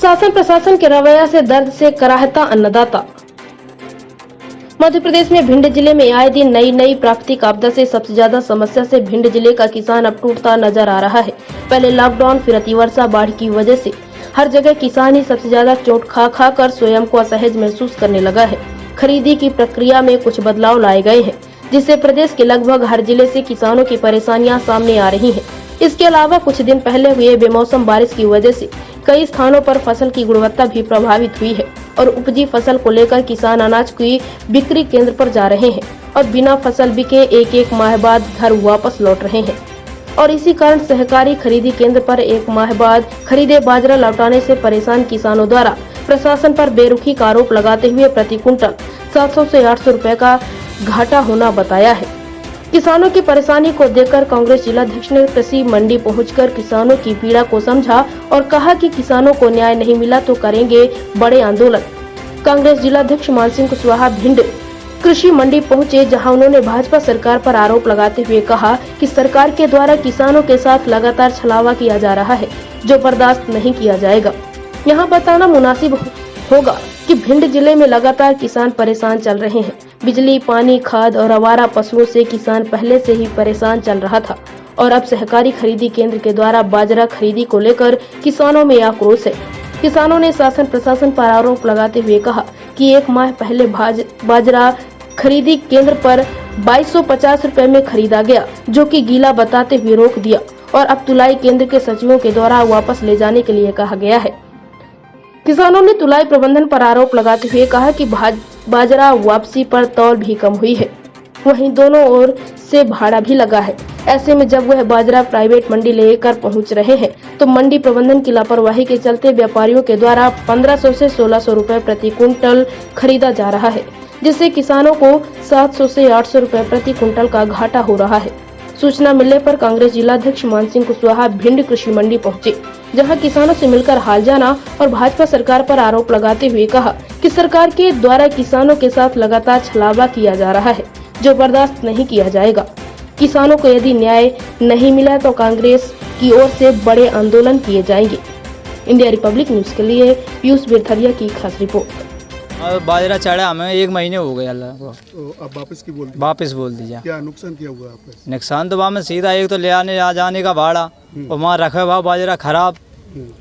शासन प्रशासन के रवैया से दर्द से कराहता अन्नदाता। मध्य प्रदेश में भिंड जिले में आए दिन नई प्राकृतिक आपदा से सबसे ज्यादा समस्या से भिंड जिले का किसान अब टूटता नजर आ रहा है। पहले लॉकडाउन, फिर अतिवर्षा, बाढ़ की वजह से हर जगह किसान ही सबसे ज्यादा चोट खा कर स्वयं को असहज महसूस करने लगा है। खरीदी की प्रक्रिया में कुछ बदलाव लाए गए हैं, जिससे प्रदेश के लगभग हर जिले से किसानों की परेशानियां सामने आ रही हैं। इसके अलावा कुछ दिन पहले हुए बेमौसम बारिश की वजह से कई स्थानों पर फसल की गुणवत्ता भी प्रभावित हुई है और उपजी फसल को लेकर किसान अनाज की बिक्री केंद्र पर जा रहे हैं और बिना फसल बिके एक माह बाद घर वापस लौट रहे हैं। और इसी कारण सहकारी खरीदी केंद्र पर एक माह बाद खरीदे बाजरा लौटाने से परेशान किसानों द्वारा प्रशासन पर बेरुखी का आरोप लगाते हुए प्रति कुंटल 700 से 800 रुपए का घाटा होना बताया है। किसानों की परेशानी को देखकर कांग्रेस जिलाध्यक्ष ने कृषि मंडी पहुंचकर किसानों की पीड़ा को समझा और कहा कि किसानों को न्याय नहीं मिला तो करेंगे बड़े आंदोलन। कांग्रेस जिलाध्यक्ष मानसिंह कुशवाहा भिंड कृषि मंडी पहुंचे, जहां उन्होंने भाजपा सरकार पर आरोप लगाते हुए कहा कि सरकार के द्वारा किसानों के साथ लगातार छलावा किया जा रहा है, जो बर्दाश्त नहीं किया जाएगा। यहाँ बताना मुनासिब होगा कि भिंड जिले में लगातार किसान परेशान चल रहे हैं। बिजली, पानी, खाद और आवारा पशुओं से किसान पहले से ही परेशान चल रहा था और अब सहकारी खरीदी केंद्र के द्वारा बाजरा खरीदी को लेकर किसानों में आक्रोश है। किसानों ने शासन प्रशासन पर आरोप लगाते हुए कहा कि एक माह पहले बाजरा खरीदी केंद्र पर 2250 रुपए में खरीदा गया, जो कि गीला बताते हुए रोक दिया और अब तुलाई केंद्र के सचिवों के द्वारा वापस ले जाने के लिए कहा गया है। किसानों ने तुलाई प्रबंधन पर आरोप लगाते हुए कहा कि बाजरा वापसी पर तौल भी कम हुई है, वहीं दोनों ओर से भाड़ा भी लगा है। ऐसे में जब वह बाजरा प्राइवेट मंडी लेकर पहुंच रहे हैं तो मंडी प्रबंधन की लापरवाही के चलते व्यापारियों के द्वारा 1500 से 1600 रुपए प्रति कुंटल खरीदा जा रहा है, जिससे किसानों को 700 से 800 रुपए प्रति कुंटल का घाटा हो रहा है। सूचना मिलने पर कांग्रेस जिलाध्यक्ष मानसिंह कुशवाहा भिंड कृषि मंडी पहुंचे, जहां किसानों से मिलकर हाल जाना और भाजपा सरकार पर आरोप लगाते हुए कहा कि सरकार के द्वारा किसानों के साथ लगातार छलावा किया जा रहा है, जो बर्दाश्त नहीं किया जाएगा। किसानों को यदि न्याय नहीं मिला तो कांग्रेस की ओर से बड़े आंदोलन किए जाएंगे। इंडिया रिपब्लिक न्यूज के लिए पीयूष बिरथरिया की खास रिपोर्ट। बाजरा चढ़ा हमें 1 महीने हो गए अल्लाह को। अब वापस बोल दीजिए। क्या नुकसान किया हुआ आपका? नुकसान तो वहाँ में सीधा एक तो ले आने आ जाने का भाड़ा और वहाँ रखा हुआ बाजरा खराब,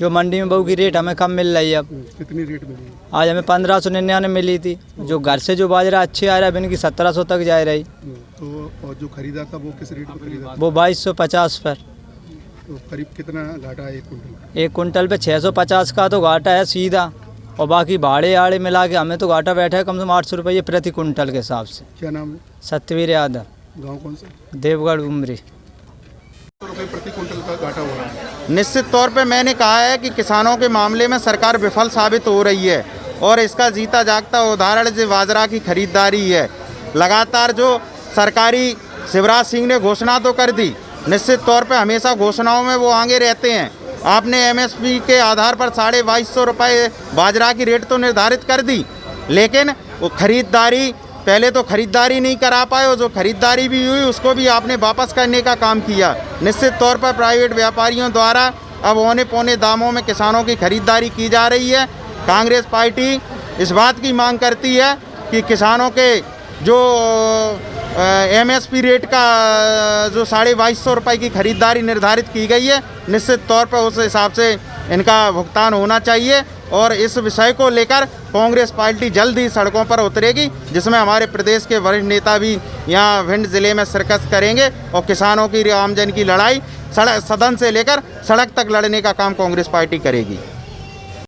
जो मंडी में बहु की रेट हमें कम मिल रही है। अब कितनी रेट मिली? आज हमें 1599 मिली थी, जो घर से जो बाजरा अच्छे आ रहा है इनकी 1700 तक जा रही। तो और जो खरीदा था वो किस रेट पर खरीदा? वो 2250 पर। तो करीब कितना घाटा है 1 कुंटल? 1 कुंटल पे 650 का तो घाटा है सीधा, और बाकी भाड़े आड़े मिला के हमें तो घाटा बैठा है कम से कम 800 रुपये प्रति कुंटल के हिसाब से। क्या नाम है? सत्यवीर यादव। गाँव कौन सा? देवगढ़ उमरी। रुपये प्रति कुंटल का घाटा हो रहा है। निश्चित तौर पे मैंने कहा है कि किसानों के मामले में सरकार विफल साबित हो रही है और इसका जीता जागता उदाहरण जो बाजरा की खरीदारी है। लगातार जो सरकारी शिवराज सिंह ने घोषणा तो कर दी, निश्चित तौर पे हमेशा घोषणाओं में वो आगे रहते हैं। आपने एमएसपी के आधार पर 2250 रुपये बाजरा की रेट तो निर्धारित कर दी, लेकिन वो खरीदारी पहले तो खरीदारी नहीं करा पाए और जो खरीदारी भी हुई उसको भी आपने वापस करने का काम किया। निश्चित तौर पर प्राइवेट व्यापारियों द्वारा अब औने पौने दामों में किसानों की खरीदारी की जा रही है। कांग्रेस पार्टी इस बात की मांग करती है कि किसानों के जो एमएसपी रेट का जो 2250 रुपये की खरीदारी निर्धारित की गई है, निश्चित तौर पर उस हिसाब से इनका भुगतान होना चाहिए और इस विषय को लेकर कांग्रेस पार्टी जल्द ही सड़कों पर उतरेगी, जिसमें हमारे प्रदेश के वरिष्ठ नेता भी यहाँ भिंड जिले में शिरकत करेंगे और किसानों की आमजन की लड़ाई सदन से लेकर सड़क तक लड़ने का काम कांग्रेस पार्टी करेगी।